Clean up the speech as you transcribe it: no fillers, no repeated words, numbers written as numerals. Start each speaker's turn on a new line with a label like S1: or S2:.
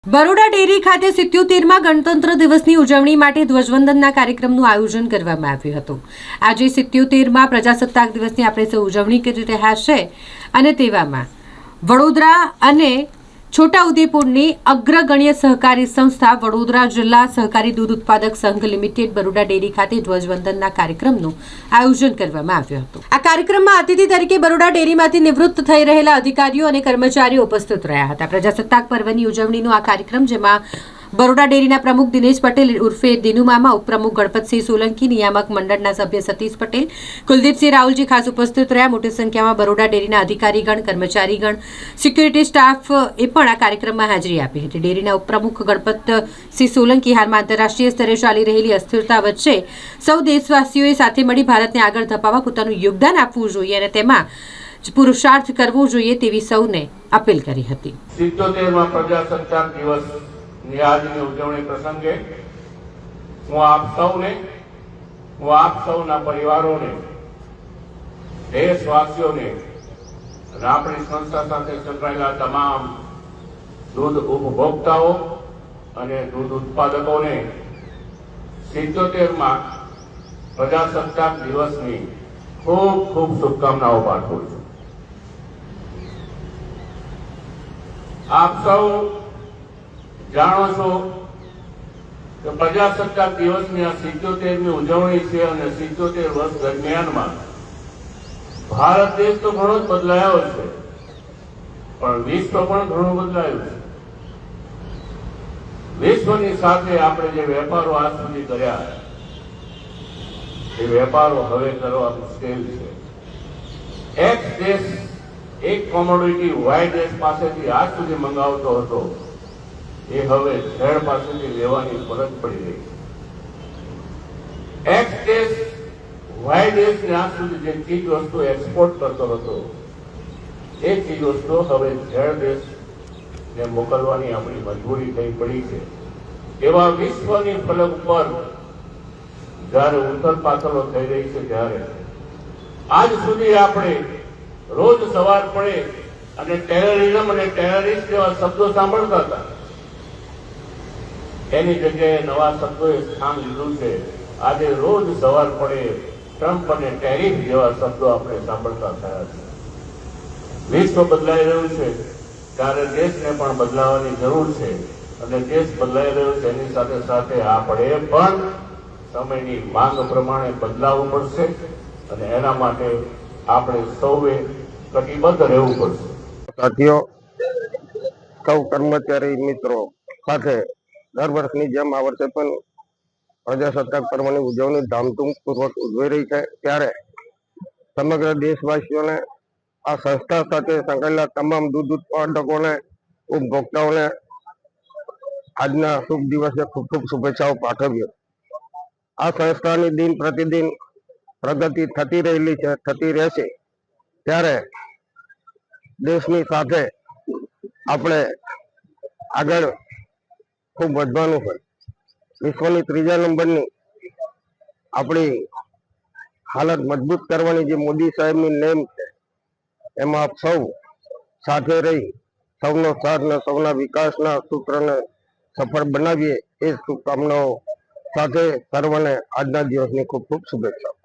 S1: Baroda dairy ખાતે 77મા ગણતંત્ર દિવસની ઉજવણી માટે ધ્વજવંદનના કાર્યક્રમનું આયોજન કરવામાં આવ્યું હતું। આજે 77મા પ્રજાસત્તાક દિવસની આપણે સૌ ઉજવણી કરી રહ્યા છે અને તેવામાં વડોદરા અને છોટાઉદેપુરની અગ્રગણ્ય સહકારી સંસ્થા વડોદરા જિલ્લા સહકારી દૂધ ઉત્પાદક સંઘ લિમિટેડ બરોડા ડેરી ખાતે ધ્વજવંદનના કાર્યક્રમનું આયોજન કરવામાં આવ્યું હતું। આ કાર્યક્રમમાં અતિથિ તરીકે બરોડા ડેરીમાંથી નિવૃત્ત થઈ રહેલા અધિકારીઓ અને કર્મચારીઓ ઉપસ્થિત રહ્યા હતા। પ્રજાસત્તાક પર્વની ઉજવણીનો આ કાર્યક્રમ જેમાં બરોડા ડેરીના પ્રમુખ દિનેશ પટેલ ઉર્ફે દિનુ મામા, ઉપપ્રમુખ ગણપતસિંહ સોલંકી, નિયામક મંડળના સભ્ય સતીશ પટેલ, કુલદીપસિંહ રાहुलજી ખાસ ઉપસ્થિત રહ્યા। મોટી સંખ્યામાં બરોડા ડેરીના અધિકારીગણ, કર્મચારીગણ, સિક્યુરિટી સ્ટાફ એ પણ આ કાર્યક્રમમાં હાજરી આપી હતી। ડેરીના ઉપપ્રમુખ ગણપતસિંહ સોલંકી હાલમાં આંતરરાષ્ટ્રીય સ્તરે ચાલી રહેલી અસ્થિરતા વચ્ચે સૌ દેશવાસીઓએ સાથે મળી ભારતને આગળ ધપાવવા પોતાનું યોગદાન આપવું જોઈએ અને તેમાં પુરુષાર્થ કરવો જોઈએ તેવી સૌને અપીલ કરી હતી।
S2: 77મા પ્રજાસત્તાક દિવસ આજની ઉજવણી પ્રસંગે હું આપ સૌના પરિવારોને, દેશવાસીઓને અને આપણી સંસ્થા સાથે સંકળાયેલા તમામ દૂધ ઉપભોક્તાઓ અને દૂધ ઉત્પાદકોને 77મા પ્રજાસત્તાક દિવસની ખૂબ ખૂબ શુભકામનાઓ પાઠવું છું। આપ સૌ જાણો છો કે પ્રજાસત્તાક દિવસની આ 77મી ઉજવણી છે અને 77 વર્ષ દરમિયાનમાં ભારત દેશ તો ઘણો જ બદલાયો છે, પણ વિશ્વ પણ ઘણું બદલાયું છે। વિશ્વની સાથે આપણે જે વેપારો આજ સુધી કર્યા એ વેપારો હવે કરવા મુશ્કેલ છે। એક દેશ એક કોમોડિટી વાય દેશ પાસેથી આજ સુધી મંગાવતો હતો એ હવે ઝેડ પાસેથી લેવાની ફરજ પડી રહી છે। એક દેશ વાય દેશને આજ સુધી જે ચીજ વસ્તુ એક્સપોર્ટ કરતો હતો એ ચીજ વસ્તુ હવે ઝેડ દેશને મોકલવાની આપણી મજબૂરી થઈ પડી છે। એવા વિશ્વની ફલક પર જ્યારે ઉથલ પાથલો થઈ રહી છે ત્યારે આજ સુધી આપણે રોજ સવાર પડે અને ટેરરિઝમ અને ટેરરિસ્ટ જેવા શબ્દો સાંભળતા હતા, એની જગ્યાએ નવા શબ્દોએ સ્થાન લીધું છે। આજે રોજ સવાર પડે ટ્રમ્પ અને ટેરિફ જેવા શબ્દો આપણે સાંભળતા થયા છે। વિશ્વ બદલાઈ રહ્યું છે ત્યારે દેશને પણ બદલાવાની જરૂર છે અને દેશ બદલાઈ રહ્યો છે એની સાથે સાથે આપણે પણ સમયની માંગ પ્રમાણે બદલાવવું પડશે અને એના માટે આપણે સૌએ કટિબદ્ધ રહેવું પડશે।
S3: સાથીઓ, સૌ કર્મચારી મિત્રો સાથે દર વર્ષની જેમ આ વર્ષે પણ પ્રજાસત્તાક પર્વની ઉજવણી ધામધૂમપૂર્વક ઉજવાઈ રહી છે। ત્યારે સમગ્ર દેશવાસીઓને, આ સંસ્થા સાથે સંકળાયેલા તમામ દૂધ ઉત્પાદકોને, ઉપભોક્તાઓને આજના શુભ દિવસે ખૂબ ખૂબ શુભેચ્છાઓ પાઠવીએ। આ સંસ્થાની દિન પ્રતિદિન પ્રગતિ થતી રહેલી છે, થતી રહેશે। ત્યારે દેશની સાથે આપણે આગળ ખૂબ વધવાનું હોય। વિશ્વની 3જા નંબરની આપણી હાલત મજબૂત કરવાની જે મોદી સાહેબની નેમ છે એમાં આપ સૌ સાથે રહી સૌનો સાથ ને સૌના વિકાસના સૂત્રને સફળ બનાવીએ એ શુભકામનાઓ સાથે સર્વને આજના દિવસની ખૂબ ખૂબ શુભેચ્છાઓ।